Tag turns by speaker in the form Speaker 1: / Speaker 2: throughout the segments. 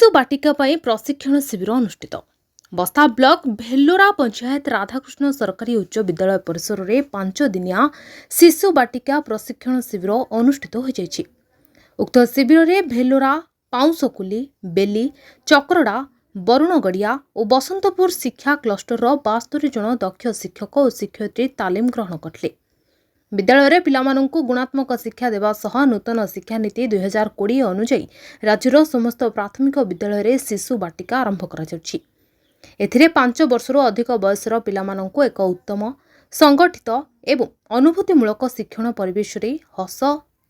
Speaker 1: शिशु बाटिका पर प्रशिक्षण शिविर अनुष्ठित। बस्ता ब्लॉक भेल्लोरा पंचायत राधाकृष्ण सरकारी उच्च विद्यालय परिसर में 5 दिनिया शिशु बाटिका प्रशिक्षण शिविर अनुष्ठित हो जाइछि। उक्त शिविर में भेल्लोरा, पाउंसकुली, बेली, चक्रड़ा, बरुणगड़िया और बसंतपुर शिक्षा क्लस्टर 72 जन दक्ष शिक्षक और शिक्षयित्री तालीम ग्रहण करथिले। विद्यालय में पिलामानंकु गुणात्मक शिक्षा देवा सह नूतन शिक्षा नीति 2020 अनुଯାयी राज्यर समस्त प्राथमिक विद्यालय में शिशु बाटिका आरंभ करा जाउछि। एथिरे 5 वर्षरू अधिक बयसर पिलामानंकु एक उत्तम संगठित एवं अनुभूतिमूलक शिक्षण परिवेश रे हस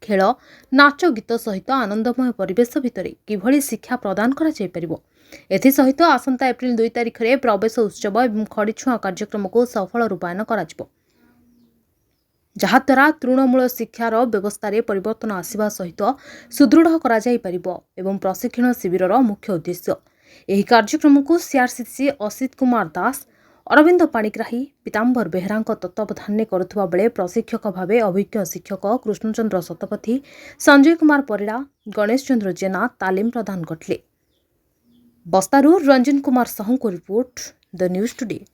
Speaker 1: खेल नाच गीत सहित आनंदमय परिवेश भितर किभली शिक्षा प्रदान करा जाय परिबो एथिसहित आसंता एप्रिल 2 तारिख रे प्रवेश उत्सव एवं खड़ीछुआ कार्यक्रम को सफल रूपायन कराजिबो, जहाद्वारा तृणमूल शिक्षार व्यवस्था रे परिवर्तन आसिबा सहित सुदृढ़ करा जाय परिबो एवं प्रशिक्षण शिविरर मुख्य उद्देश्य। एही कार्यक्रम को सीआरसीसी असित कुमार दास, अरविंद पाणिग्राही, पीताम्बर बेहरा तत्वावधान करुवा बेले प्रशिक्षक भावे अभिज्ञ शिक्षक कृष्णचंद्र शतपथी, संजय कुमार परिड़ा, गणेश चंद्र जेना तालीम प्रदान करथिले। बस्तारू रंजन कुमार साहू को रिपोर्ट, द न्यूज टुडे।